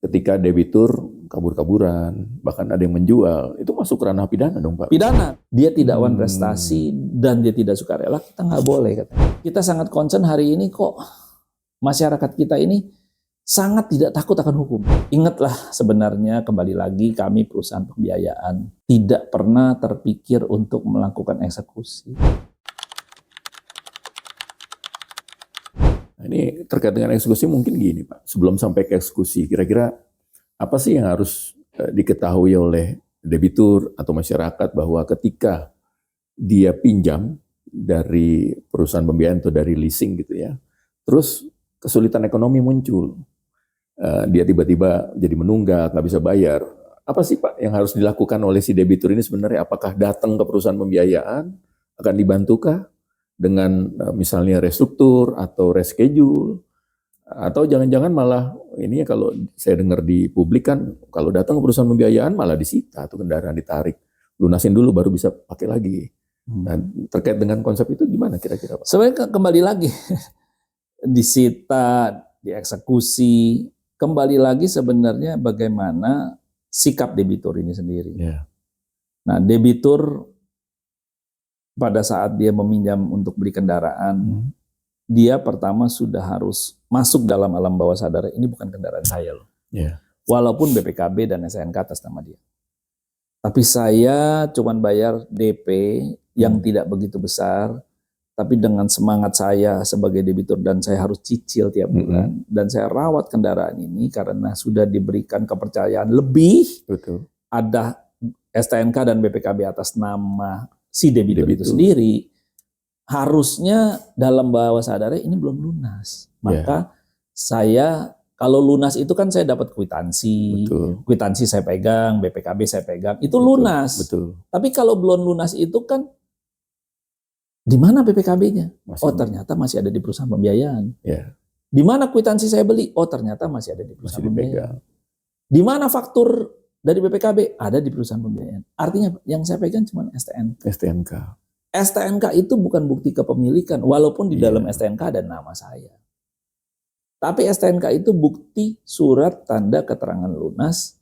ketika debitur kabur-kaburan, bahkan ada yang menjual, itu masuk ranah pidana dong Pak? Pidana. Dia tidak wan prestasi dan dia tidak sukarela, kita nggak boleh. Kita sangat concern hari ini kok masyarakat kita ini sangat tidak takut akan hukum. Ingatlah sebenarnya kembali lagi kami perusahaan pembiayaan tidak pernah terpikir untuk melakukan eksekusi. Ini terkait dengan eksekusi mungkin gini Pak, sebelum sampai ke eksekusi, kira-kira apa sih yang harus diketahui oleh debitur atau masyarakat bahwa ketika dia pinjam dari perusahaan pembiayaan atau dari leasing gitu ya, terus kesulitan ekonomi muncul, dia tiba-tiba jadi menunggak, nggak bisa bayar, apa sih Pak yang harus dilakukan oleh si debitur ini sebenarnya? Apakah datang ke perusahaan pembiayaan, akan dibantukah dengan misalnya restruktur atau reschedule, atau jangan-jangan malah ini ya, kalau saya dengar di publik kan kalau datang ke perusahaan pembiayaan malah disita atau kendaraan ditarik, lunasin dulu baru bisa pakai lagi. Nah, terkait dengan konsep itu gimana kira-kira Pak? Sebenarnya kembali lagi disita, dieksekusi, kembali lagi sebenarnya bagaimana sikap debitur ini sendiri. Yeah. Nah, debitur pada saat dia meminjam untuk beli kendaraan, dia pertama sudah harus masuk dalam alam bawah sadar, ini bukan kendaraan saya loh. Yeah. Walaupun BPKB dan STNK atas nama dia. Tapi saya cuman bayar DP yang tidak begitu besar, tapi dengan semangat saya sebagai debitur dan saya harus cicil tiap bulan, dan saya rawat kendaraan ini karena sudah diberikan kepercayaan lebih. Betul. Ada STNK dan BPKB atas nama si debitur itu sendiri, harusnya dalam bawah sadarnya ini belum lunas. Maka saya, kalau lunas itu kan saya dapat kwitansi. Betul. Kwitansi saya pegang, BPKB saya pegang, itu lunas. Betul. Tapi kalau belum lunas itu kan, di mana BPKB-nya? Oh ternyata masih ada di perusahaan pembiayaan. Yeah. Di mana kwitansi saya beli? Oh ternyata masih ada di perusahaan pembiayaan. Di mana faktur dari BPKB? Ada di perusahaan pembiayaan. Artinya yang saya pegang cuma STNK. STNK. STNK itu bukan bukti kepemilikan, walaupun di dalam STNK ada nama saya. Tapi STNK itu bukti surat tanda keterangan lunas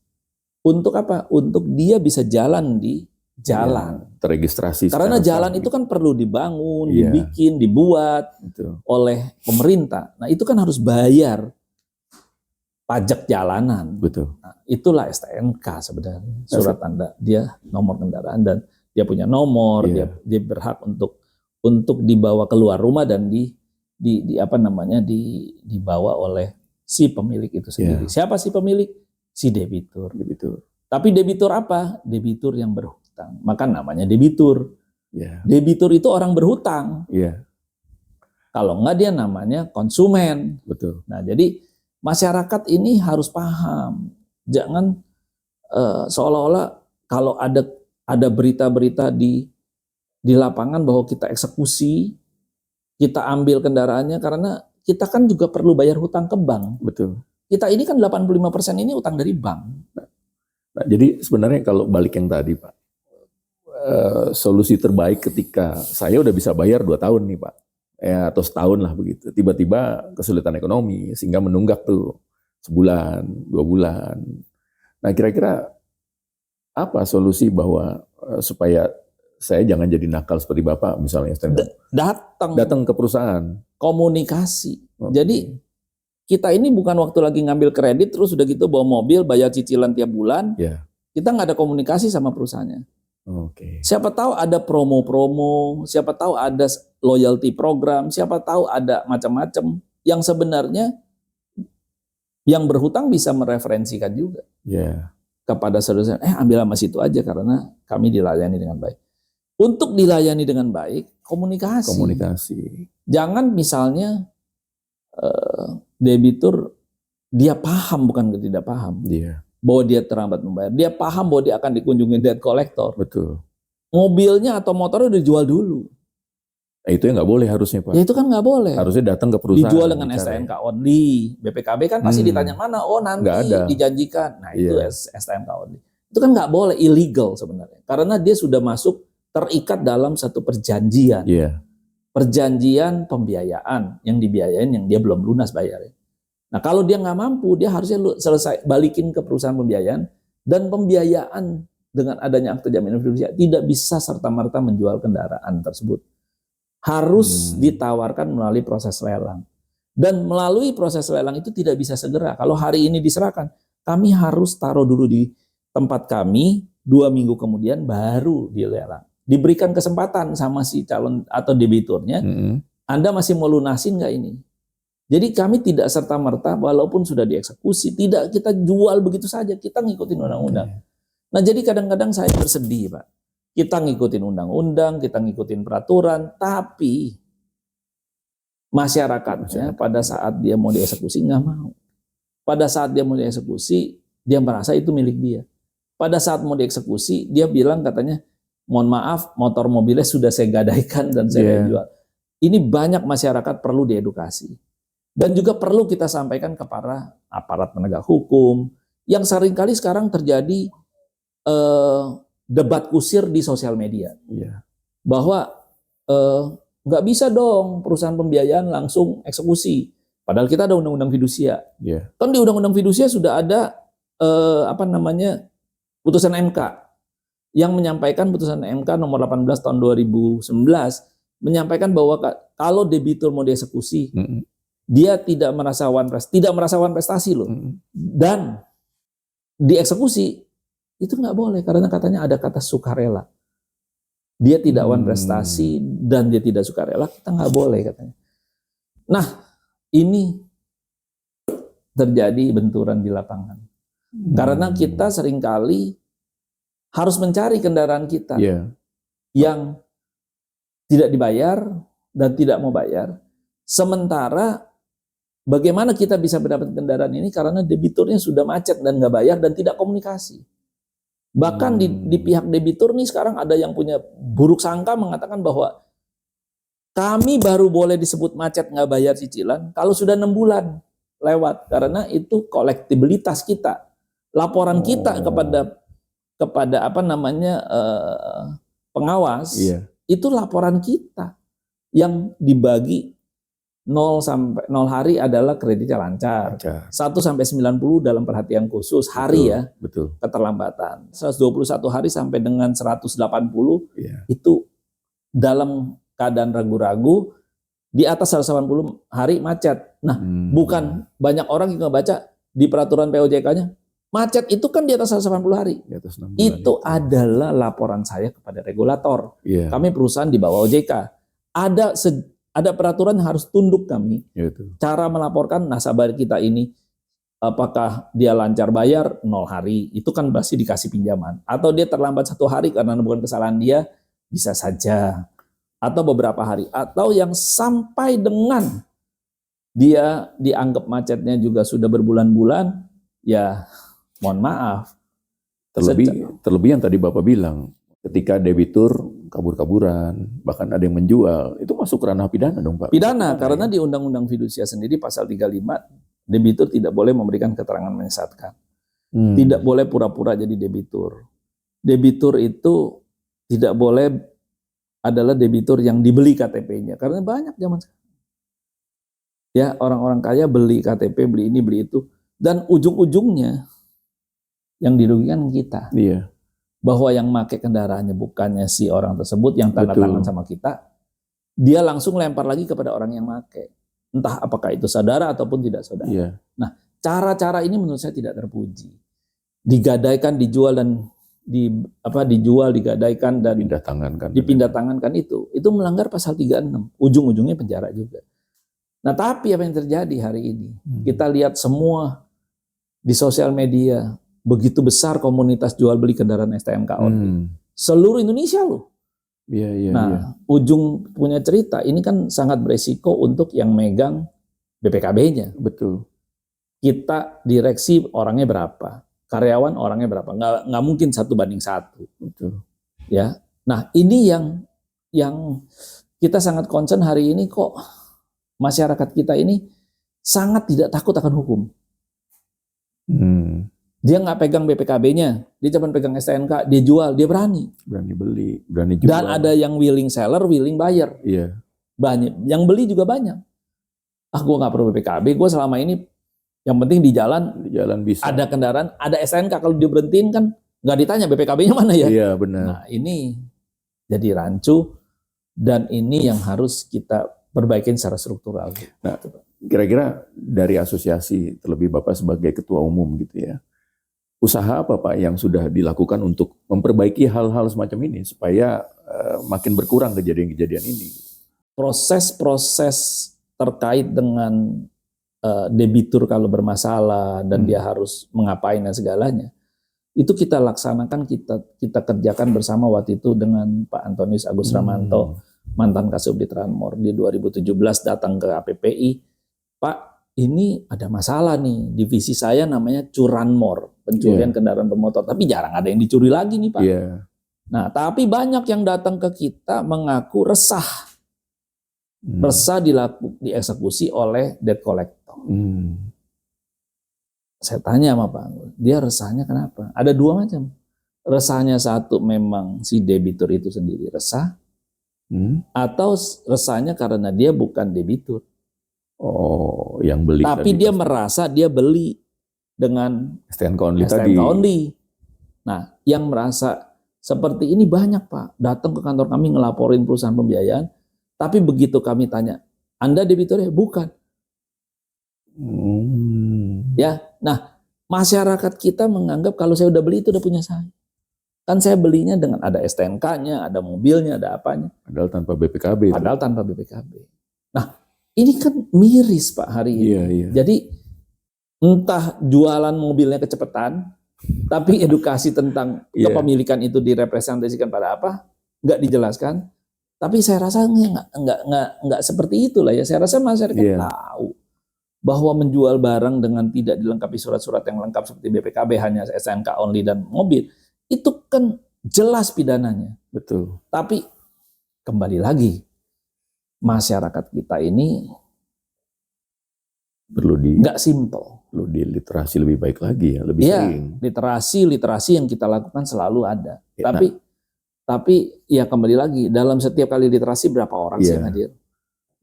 untuk apa? Untuk dia bisa jalan di jalan. Terregistrasi. Karena jalan itu kan perlu dibangun, dibikin, dibuat oleh pemerintah. Nah itu kan harus bayar pajak jalanan. Betul. Nah, itulah STNK sebenarnya, surat tanda dia nomor kendaraan dan dia punya nomor, dia berhak untuk dibawa keluar rumah dan dibawa oleh si pemilik itu sendiri. Siapa si pemilik? Si debitur. Tapi debitur apa? Debitur yang berhutang. Maka namanya debitur. Debitur itu orang berhutang. Kalau enggak dia namanya konsumen. Betul. Nah, jadi masyarakat ini harus paham. Jangan seolah-olah kalau ada berita-berita di lapangan bahwa kita eksekusi, kita ambil kendaraannya karena kita kan juga perlu bayar hutang ke bank. Betul. Kita ini kan 85% ini utang dari bank. Nah, jadi sebenarnya kalau balik yang tadi Pak, solusi terbaik ketika saya udah bisa bayar 2 tahun nih Pak, atau setahun lah begitu, tiba-tiba kesulitan ekonomi sehingga menunggak tuh sebulan, 2 bulan. Nah kira-kira apa solusi bahwa supaya saya jangan jadi nakal seperti Bapak misalnya, datang ke perusahaan, komunikasi. Jadi kita ini bukan waktu lagi ngambil kredit terus udah gitu bawa mobil bayar cicilan tiap bulan. Kita nggak ada komunikasi sama perusahaannya. Siapa tahu ada promo-promo, siapa tahu ada loyalty program, siapa tahu ada macam-macam yang sebenarnya yang berhutang bisa mereferensikan juga kepada saudara, ambil sama situ aja karena kami dilayani dengan baik. Untuk dilayani dengan baik, komunikasi. Jangan misalnya debitur dia paham bukan tidak paham. Bahwa dia terlambat membayar. Dia paham bahwa dia akan dikunjungi debt collector. Betul. Mobilnya atau motornya udah dijual dulu. Nah, itu yang nggak boleh harusnya Pak. Ya itu kan nggak boleh. Harusnya datang ke perusahaan. Dijual dengan STNK only. BPKB kan pasti ditanya mana? Oh nanti dijanjikan. Nah itu STNK only. Itu kan nggak boleh, illegal sebenarnya. Karena dia sudah masuk terikat dalam satu perjanjian. Perjanjian pembiayaan yang dibiayain yang dia belum lunas bayarnya. Nah kalau dia nggak mampu, dia harusnya selesai balikin ke perusahaan pembiayaan, dan pembiayaan dengan adanya akte jaminan fidusia tidak bisa serta-merta menjual kendaraan tersebut. Harus ditawarkan melalui proses lelang. Dan melalui proses lelang itu tidak bisa segera. Kalau hari ini diserahkan, kami harus taruh dulu di tempat kami, 2 minggu kemudian baru dilelang. Diberikan kesempatan sama si calon atau debiturnya, Anda masih mau lunasin nggak ini? Jadi kami tidak serta-merta walaupun sudah dieksekusi, tidak kita jual begitu saja, kita ngikutin undang-undang. Nah jadi kadang-kadang saya bersedih Pak, kita ngikutin undang-undang, kita ngikutin peraturan, tapi masyarakatnya pada saat dia mau dieksekusi nggak mau. Pada saat dia mau dieksekusi, dia merasa itu milik dia. Pada saat mau dieksekusi, dia bilang katanya, mohon maaf, motor mobilnya sudah saya gadaikan dan saya jual. Ini banyak masyarakat perlu diedukasi. Dan juga perlu kita sampaikan kepada aparat penegak hukum, yang seringkali sekarang terjadi debat kusir di sosial media. Bahwa nggak bisa dong perusahaan pembiayaan langsung eksekusi. Padahal kita ada undang-undang fidusia. Kan di undang-undang fidusia sudah ada putusan MK yang menyampaikan, putusan MK nomor 18 tahun 2019 menyampaikan bahwa kalau debitur mau dieksekusi, dia tidak merasakan prestasi loh, dan dieksekusi itu nggak boleh karena katanya ada kata sukarela. Dia tidak wan prestasi dan dia tidak sukarela, kita nggak boleh katanya. Nah ini terjadi benturan di lapangan karena kita seringkali harus mencari kendaraan kita yang tidak dibayar dan tidak mau bayar, sementara bagaimana kita bisa mendapat kendaraan ini karena debiturnya sudah macet dan nggak bayar dan tidak komunikasi. Bahkan di pihak debitur nih sekarang ada yang punya buruk sangka mengatakan bahwa kami baru boleh disebut macet nggak bayar cicilan kalau sudah 6 bulan lewat, karena itu kolektibilitas kita, laporan kita kepada pengawas, itu laporan kita yang dibagi 0 hari adalah kreditnya lancar. 1 sampai 90 dalam perhatian khusus hari, betul. Keterlambatan. 121 hari sampai dengan 180 itu dalam keadaan ragu-ragu, di atas 180 hari macet. Nah, bukan banyak orang yang baca di peraturan POJK-nya macet itu kan di atas 180 hari. Di atas 6 bulan itu adalah laporan saya kepada regulator. Kami perusahaan di bawah OJK. Ada peraturan yang harus tunduk kami. Cara melaporkan nasabah kita ini, apakah dia lancar bayar 0 hari, itu kan pasti dikasih pinjaman. Atau dia terlambat 1 hari karena bukan kesalahan dia, bisa saja. Atau beberapa hari. Atau yang sampai dengan dia dianggap macetnya juga sudah berbulan-bulan, ya mohon maaf. Terlebih yang tadi Bapak bilang, ketika debitur kabur-kaburan, bahkan ada yang menjual, itu masuk ranah pidana dong Pak? Pidana, karena di Undang-Undang Fidusia sendiri pasal 35, debitur tidak boleh memberikan keterangan menyesatkan. Tidak boleh pura-pura jadi debitur. Debitur itu tidak boleh adalah debitur yang dibeli KTP-nya, karena banyak zaman sekarang. Ya, orang-orang kaya beli KTP, beli ini, beli itu, dan ujung-ujungnya yang dirugikan kita. Bahwa yang pakai kendaraannya bukannya si orang tersebut yang tanda tangan sama kita, dia langsung lempar lagi kepada orang yang pakai. Entah apakah itu saudara ataupun tidak saudara. Nah, cara-cara ini menurut saya tidak terpuji. Digadaikan, dijual dan dijual, digadaikan dan dipindah tangankan itu melanggar pasal 36. Ujung-ujungnya penjara juga. Nah, tapi apa yang terjadi hari ini? Kita lihat semua di sosial media, begitu besar komunitas jual beli kendaraan STNK ori. Seluruh Indonesia loh. Ujung punya cerita, ini kan sangat beresiko untuk yang megang BPKB-nya. Betul. Kita direksi orangnya berapa, karyawan orangnya berapa, nggak mungkin 1:1. Betul. Ya, nah ini yang kita sangat concern hari ini, kok masyarakat kita ini sangat tidak takut akan hukum. Dia nggak pegang BPKB-nya, dia cuma pegang STNK, dia jual, dia berani beli, berani jual. Dan ada yang willing seller, willing buyer. Banyak, yang beli juga banyak. Gue nggak perlu BPKB, gue selama ini Yang penting di jalan bisa. Ada kendaraan, ada STNK, kalau diberhentiin kan nggak ditanya BPKB-nya mana ya. Iya benar. Nah ini jadi rancu dan ini yang harus kita perbaikin secara struktural. Nah, kira-kira dari asosiasi, terlebih Bapak sebagai ketua umum gitu ya, usaha apa Pak yang sudah dilakukan untuk memperbaiki hal-hal semacam ini supaya makin berkurang kejadian-kejadian ini? Proses-proses terkait dengan debitur kalau bermasalah dan dia harus mengapain dan segalanya, itu kita laksanakan, kita kerjakan bersama waktu itu dengan Pak Antonius Agus Ramanto, mantan Kasubdit Ranmor, di 2017 datang ke APPI, Pak ini ada masalah nih, divisi saya namanya Curanmor, pencurian kendaraan bermotor, tapi jarang ada yang dicuri lagi nih Pak. Nah tapi banyak yang datang ke kita mengaku resah, resah dieksekusi oleh debt collector. Saya tanya sama Pak Anggun, dia resahnya kenapa? Ada dua macam. Resahnya satu memang si debitur itu sendiri resah, atau resahnya karena dia bukan debitur. Oh, yang beli. Tapi dia merasa dia beli dengan STNK only STNK only. Nah, yang merasa seperti ini banyak Pak. Datang ke kantor kami ngelaporin perusahaan pembiayaan, tapi begitu kami tanya, Anda debiturnya? Bukan. Ya, nah masyarakat kita menganggap kalau saya udah beli itu udah punya saya. Kan saya belinya dengan ada STNK-nya, ada mobilnya, ada apanya. Padahal tanpa BPKB. Padahal tanpa BPKB. Nah, ini kan miris Pak hari ini. Iya. Jadi entah jualan mobilnya kecepatan, tapi edukasi tentang kepemilikan itu direpresentasikan pada apa, nggak dijelaskan. Tapi saya rasa nggak seperti itulah ya. Saya rasa masyarakat tahu bahwa menjual barang dengan tidak dilengkapi surat-surat yang lengkap seperti BPKB, hanya STNK only dan mobil, itu kan jelas pidananya. Betul. Tapi kembali lagi, masyarakat kita ini perlu nggak simpel. Perlu diliterasi lebih baik lagi ya, lebih sering. Literasi yang kita lakukan selalu ada. Tapi ya kembali lagi, dalam setiap kali literasi berapa orang sih yang hadir?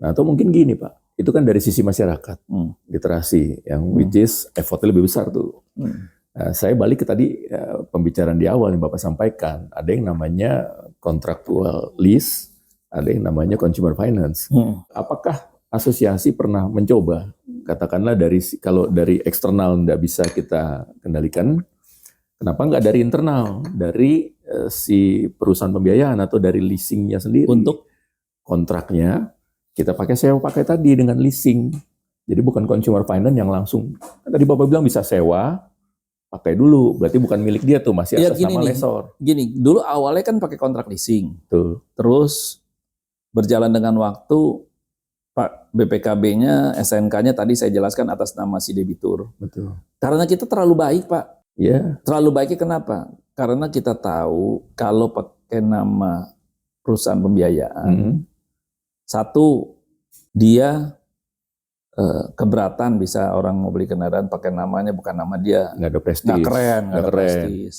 Nah, atau mungkin gini Pak, itu kan dari sisi masyarakat, literasi yang which is effortnya lebih besar tuh. Saya balik ke tadi pembicaraan di awal yang Bapak sampaikan, ada yang namanya contractual lease, ada yang namanya consumer finance. Apakah asosiasi pernah mencoba, katakanlah kalau dari eksternal nggak bisa kita kendalikan, kenapa nggak dari internal, dari si perusahaan pembiayaan atau dari leasingnya sendiri? Untuk kontraknya kita pakai sewa pakai tadi dengan leasing. Jadi bukan consumer finance yang langsung. Tadi Bapak bilang bisa sewa, pakai dulu. Berarti bukan milik dia tuh, masih atas nama lesor. Gini, dulu awalnya kan pakai kontrak leasing. Tuh. Terus berjalan dengan waktu, Pak BPKB-nya, SNK-nya tadi saya jelaskan atas nama si debitur. Betul. Karena kita terlalu baik Pak. Iya. Terlalu baiknya kenapa? Karena kita tahu kalau pakai nama perusahaan pembiayaan, satu, dia keberatan bisa orang mau beli kendaraan pakai namanya bukan nama dia. Nggak ada prestis. Nggak keren, nggak ada prestis.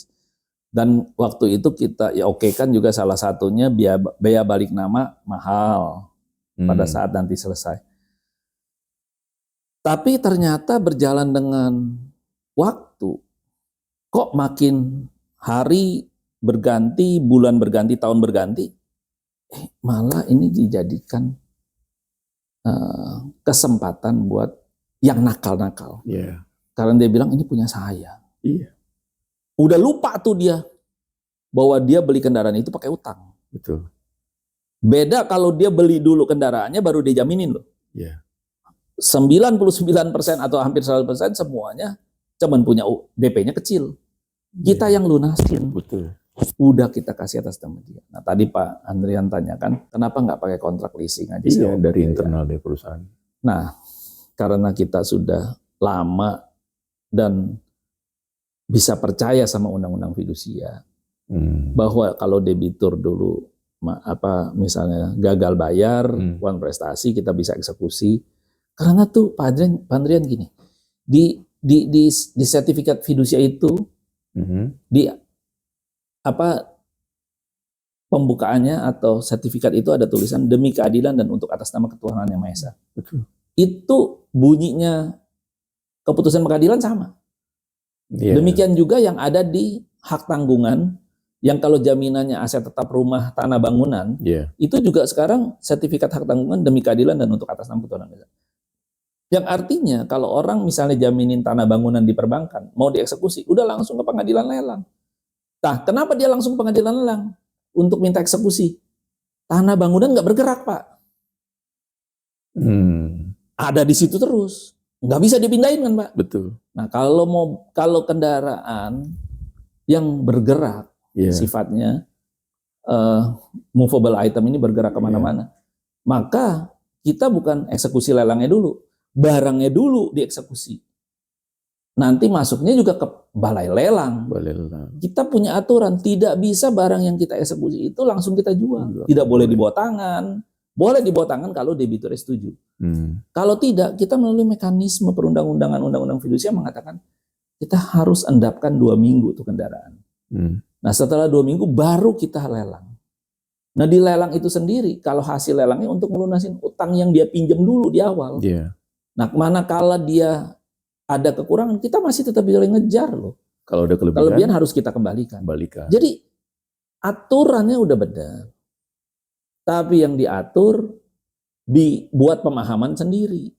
Dan waktu itu kita kan juga salah satunya biaya balik nama mahal pada saat nanti selesai. Tapi ternyata berjalan dengan waktu, kok makin hari berganti, bulan berganti, tahun berganti, malah ini dijadikan kesempatan buat yang nakal-nakal. Karena dia bilang ini punya saya. Udah lupa tuh dia bahwa dia beli kendaraan itu pakai utang. Betul. Beda kalau dia beli dulu kendaraannya baru dia jaminin loh. 99% atau hampir 100% semuanya cuman punya DP-nya kecil. Kita yang lunasin. Betul. Udah kita kasih atas nama dia. Nah tadi Pak Andrian tanyakan, kenapa nggak pakai kontrak leasing aja? Iya, dari internal dari perusahaan. Nah, karena kita sudah lama dan bisa percaya sama undang-undang fidusia, bahwa kalau debitur dulu misalnya gagal bayar, uang prestasi, kita bisa eksekusi. Karena tuh Pak Andrian gini, di sertifikat fidusia itu, di pembukaannya atau sertifikat itu ada tulisan demi keadilan dan untuk atas nama ketuhanan yang Maha Esa. Betul. Itu bunyinya keputusan pengadilan sama. Demikian juga yang ada di hak tanggungan, yang kalau jaminannya aset tetap rumah, tanah, bangunan, itu juga sekarang sertifikat hak tanggungan demi keadilan dan untuk atas nama ketuhanan. Yang artinya kalau orang misalnya jaminin tanah bangunan di perbankan, mau dieksekusi, udah langsung ke pengadilan lelang. Nah, kenapa dia langsung ke pengadilan lelang? Untuk minta eksekusi. Tanah bangunan nggak bergerak, Pak. Ada di situ terus. Nggak bisa dipindahin kan, Pak? Betul. Nah, kalau kendaraan yang bergerak, sifatnya movable item ini bergerak kemana-mana, maka kita bukan eksekusi lelangnya dulu, barangnya dulu dieksekusi. Nanti masuknya juga ke balai lelang. Kita punya aturan, tidak bisa barang yang kita eksekusi itu langsung kita jual. Tidak boleh dibawa tangan. Boleh dibawa tangan kalau debitur setuju. Kalau tidak, kita melalui mekanisme perundang-undangan, undang-undang fidusia mengatakan kita harus endapkan 2 minggu tuh kendaraan. Nah, setelah 2 minggu baru kita lelang. Nah, di lelang itu sendiri, kalau hasil lelangnya untuk melunasin utang yang dia pinjam dulu di awal. Nah, manakala dia ada kekurangan, kita masih tetap bisa ngejar loh. Kalau ada kelebihan harus kita kembalikan. Jadi aturannya udah benar. Tapi yang diatur dibuat pemahaman sendiri.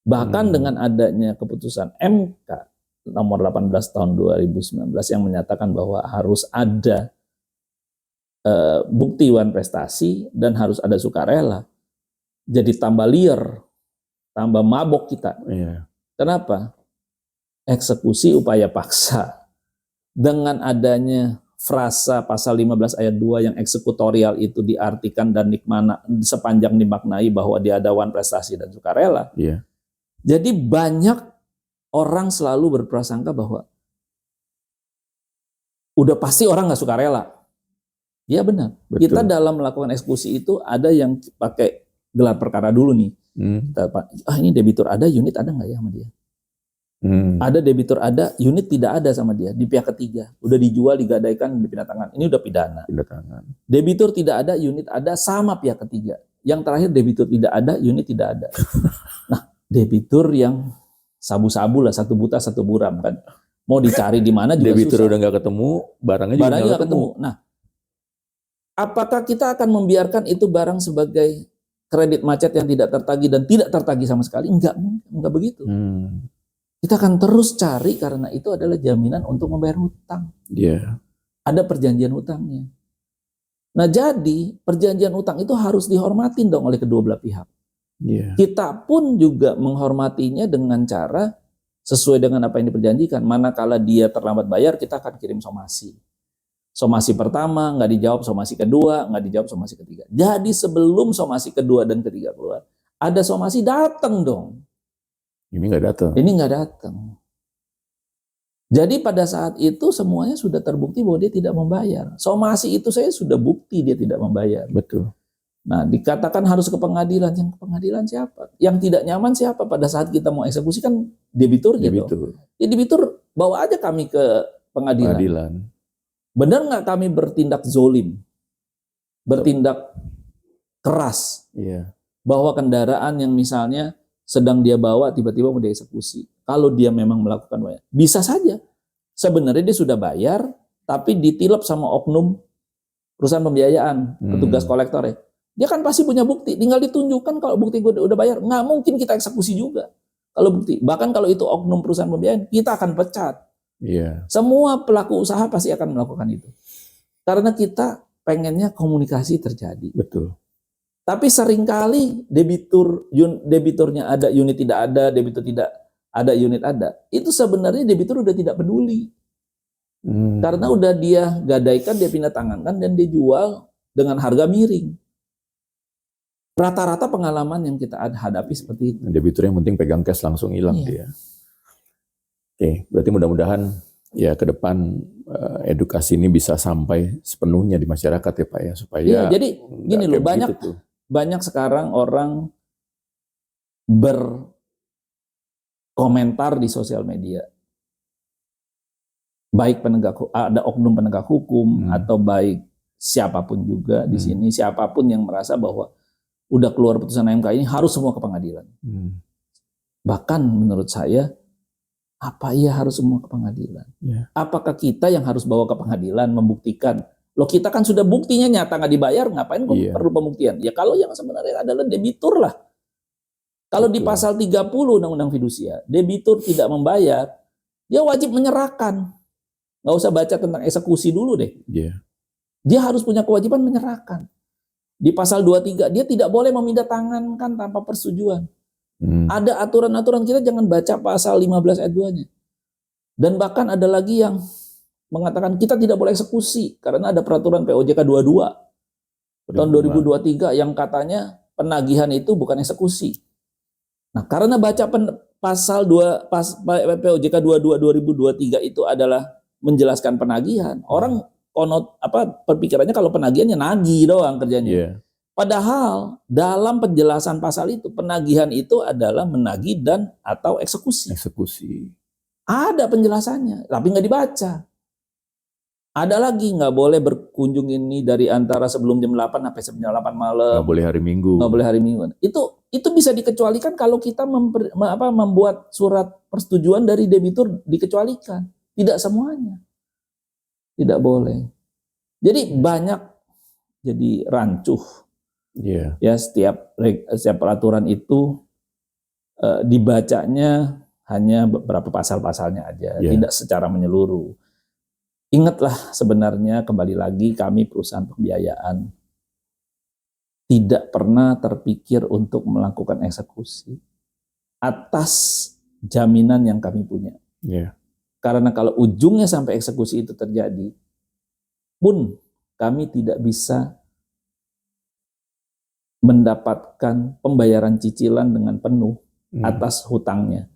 Bahkan dengan adanya keputusan MK nomor 18 tahun 2019 yang menyatakan bahwa harus ada bukti wan prestasi dan harus ada sukarela. Jadi tambah liar, tambah mabok kita. Kenapa? Eksekusi upaya paksa. Dengan adanya frasa pasal 15 ayat 2 yang eksekutorial itu diartikan dan sepanjang dimaknai bahwa dia ada wan prestasi dan sukarela. Jadi banyak orang selalu berprasangka bahwa udah pasti orang nggak sukarela. Ya benar. Betul. Kita dalam melakukan eksekusi itu ada yang pakai gelar perkara dulu nih. Ini debitur ada, unit ada nggak ya sama dia? Ada debitur ada, unit tidak ada sama dia di pihak ketiga. Udah dijual, digadaikan, dipindah tangan. Ini udah pidana. Debitur tidak ada, unit ada sama pihak ketiga. Yang terakhir debitur tidak ada, unit tidak ada. Nah, debitur yang sabu-sabu lah, 1 buta 1 buram kan. Mau dicari di mana juga debitur susah. udah nggak ketemu, barangnya juga nggak ketemu. Nah, apakah kita akan membiarkan itu barang sebagai kredit macet yang tidak tertagih dan tidak tertagih sama sekali? Enggak begitu. Kita akan terus cari karena itu adalah jaminan untuk membayar hutang. Ada perjanjian hutangnya. Nah, jadi perjanjian hutang itu harus dihormatin dong oleh kedua belah pihak. Kita pun juga menghormatinya dengan cara sesuai dengan apa yang diperjanjikan. Manakala dia terlambat bayar, kita akan kirim somasi. Somasi pertama nggak dijawab, somasi kedua nggak dijawab, somasi ketiga. Jadi sebelum somasi kedua dan ketiga keluar, ada somasi datang dong. Ini nggak datang. Jadi pada saat itu semuanya sudah terbukti bahwa dia tidak membayar. Somasi itu saya sudah bukti dia tidak membayar. Betul. Nah, dikatakan harus ke pengadilan. Yang ke pengadilan siapa? Yang tidak nyaman siapa? Pada saat kita mau eksekusi kan debiturnya. Ya debitur bawa aja kami ke pengadilan. Benar nggak kami bertindak zolim? Bertindak keras? Bahwa kendaraan yang misalnya sedang dia bawa tiba-tiba mau dieksekusi. Kalau dia memang melakukan bayar, bisa saja. Sebenarnya dia sudah bayar, tapi ditilep sama oknum perusahaan pembiayaan, petugas kolektor ya. Dia kan pasti punya bukti, tinggal ditunjukkan kalau bukti gue udah bayar. Nggak mungkin kita eksekusi juga kalau bukti. Bahkan kalau itu oknum perusahaan pembiayaan, kita akan pecat. Semua pelaku usaha pasti akan melakukan itu. Karena kita pengennya komunikasi terjadi. Betul. Tapi seringkali debiturnya ada, unit tidak ada, debitur tidak ada, unit ada. Itu sebenarnya debitur udah tidak peduli. Karena udah dia gadaikan, dia pindah tangankan, dan dia jual dengan harga miring. Rata-rata pengalaman yang kita hadapi seperti itu. Debitur yang penting pegang cash langsung hilang dia. Oke, berarti mudah-mudahan ya ke depan edukasi ini bisa sampai sepenuhnya di masyarakat ya Pak ya, supaya jadi gini loh, banyak sekarang orang berkomentar di sosial media, baik ada oknum penegak hukum atau baik siapapun juga di sini, siapapun yang merasa bahwa udah keluar putusan MK ini harus semua ke pengadilan. Bahkan menurut saya, apa ia harus semua ke pengadilan? Ya. Apakah kita yang harus bawa ke pengadilan membuktikan? Loh, kita kan sudah buktinya nyata nggak dibayar, ngapain kok perlu pembuktian? Ya kalau yang sebenarnya adalah debitur lah. Kalau di pasal 30 Undang-Undang Fidusia, debitur tidak membayar, dia wajib menyerahkan. Nggak usah baca tentang eksekusi dulu deh. Dia harus punya kewajiban menyerahkan. Di pasal 23, dia tidak boleh memindatangankan tanpa persetujuan. Ada aturan-aturan, kita jangan baca pasal 15 ayat 2-nya. Dan bahkan ada lagi yang mengatakan kita tidak boleh eksekusi karena ada peraturan POJK 22 tahun 2023 yang katanya penagihan itu bukan eksekusi. Nah, karena baca pasal POJK 22 2023 itu adalah menjelaskan penagihan, orang perpikirannya kalau penagihannya nagih doang kerjanya. Padahal dalam penjelasan pasal itu penagihan itu adalah menagih dan atau eksekusi. Ada penjelasannya, tapi nggak dibaca. Ada lagi, nggak boleh berkunjung ini dari antara sebelum jam 8 sampai jam 8 malam. Nggak boleh hari Minggu. Nggak boleh hari Minggu. Itu bisa dikecualikan kalau kita membuat surat persetujuan dari debitur dikecualikan. Tidak semuanya. Tidak boleh. Jadi banyak jadi rancuh. Ya, setiap peraturan itu dibacanya hanya beberapa pasal-pasalnya aja, tidak secara menyeluruh. Ingatlah, sebenarnya kembali lagi kami perusahaan pembiayaan tidak pernah terpikir untuk melakukan eksekusi atas jaminan yang kami punya. Karena kalau ujungnya sampai eksekusi itu terjadi, pun kami tidak bisa mendapatkan pembayaran cicilan dengan penuh atas hutangnya.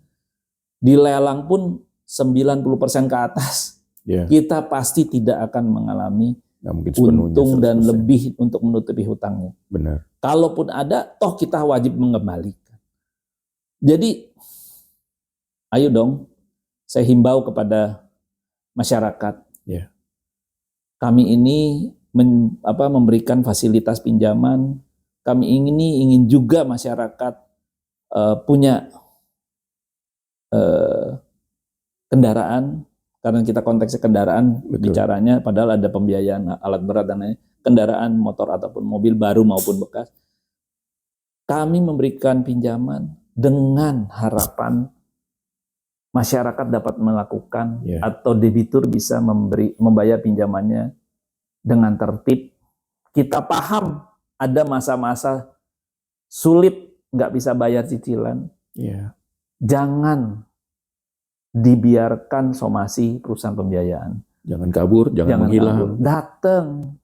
Di lelang pun 90% ke atas, kita pasti tidak akan mengalami untung dan lebih untuk menutupi hutangnya. Benar. Kalaupun ada, toh kita wajib mengembalikan. Jadi, ayo dong, saya himbau kepada masyarakat. Kami ini memberikan fasilitas pinjaman. Kami ingin juga masyarakat punya kendaraan, karena kita konteksnya kendaraan. Bicaranya, padahal ada pembiayaan alat berat dan lain-lain, kendaraan motor ataupun mobil baru maupun bekas. Kami memberikan pinjaman dengan harapan masyarakat dapat melakukan atau debitur bisa membayar pinjamannya dengan tertib. Kita paham ada masa-masa sulit, nggak bisa bayar cicilan. Jangan dibiarkan somasi perusahaan pembiayaan. Jangan kabur, jangan menghilang. Datang.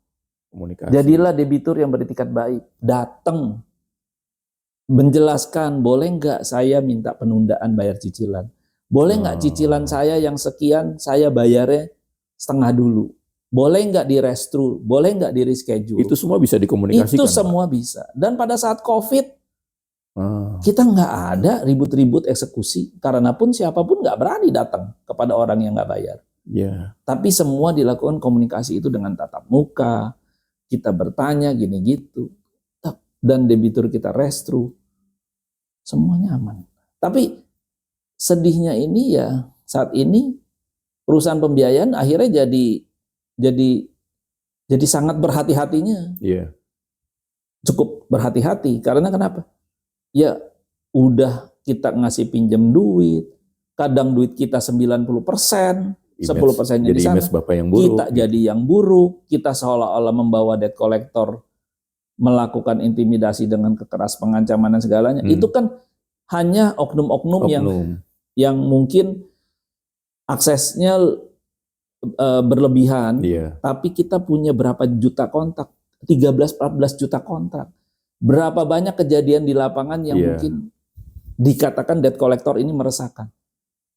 Komunikasi. Jadilah debitur yang beretikat baik. Datang. Menjelaskan, boleh nggak saya minta penundaan bayar cicilan? Boleh nggak cicilan saya yang sekian, saya bayarnya setengah dulu? Boleh nggak di restru? Boleh nggak di reschedule? Itu semua bisa dikomunikasikan. Itu semua bisa. Dan pada saat COVID, kita nggak ada ribut-ribut eksekusi. Karena pun siapapun nggak berani datang kepada orang yang nggak bayar. Tapi semua dilakukan komunikasi itu dengan tatap muka. Kita bertanya gini gitu. Dan debitur kita restru. Semuanya aman. Tapi sedihnya ini ya, saat ini perusahaan pembiayaan akhirnya jadi sangat berhati-hatinya. Cukup berhati-hati. Karena kenapa? Ya udah kita ngasih pinjam duit, kadang duit kita 90%, 10%-nya di sana. Kita jadi yang buruk, kita seolah-olah membawa debt collector melakukan intimidasi dengan kekeras pengancaman dan segalanya. Itu kan hanya oknum-oknum yang mungkin aksesnya berlebihan, tapi kita punya berapa juta kontak, 13-14 juta kontrak. Berapa banyak kejadian di lapangan yang mungkin dikatakan debt collector ini meresahkan.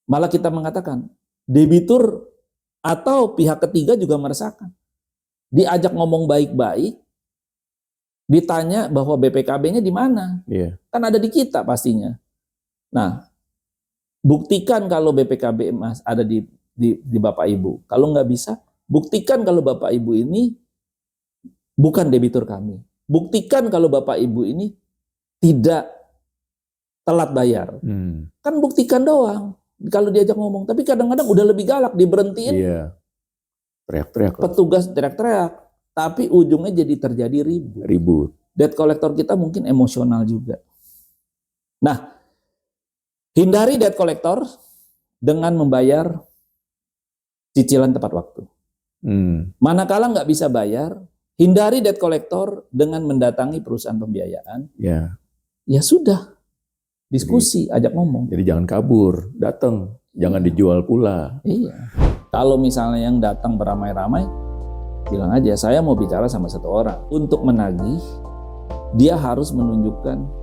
Malah kita mengatakan debitur atau pihak ketiga juga meresahkan. Diajak ngomong baik-baik, ditanya bahwa BPKB-nya di mana? Kan ada di kita pastinya. Nah, buktikan kalau BPKB Mas ada di Bapak Ibu. Kalau nggak bisa, buktikan kalau Bapak Ibu ini bukan debitur kami. Buktikan kalau Bapak Ibu ini tidak telat bayar. Kan buktikan doang kalau diajak ngomong. Tapi kadang-kadang udah lebih galak, diberhentiin. Iya. Teriak-teriak. Petugas teriak-teriak. Tapi ujungnya jadi terjadi ribut. Debt collector kita mungkin emosional juga. Nah, hindari debt collector dengan membayar cicilan tepat waktu. Manakala nggak bisa bayar, hindari debt collector dengan mendatangi perusahaan pembiayaan. Ya sudah, diskusi, ajak ngomong. Jadi jangan kabur, datang, jangan dijual pula. Iya. Kalau misalnya yang datang beramai-ramai, bilang aja saya mau bicara sama satu orang. Untuk menagih, dia harus menunjukkan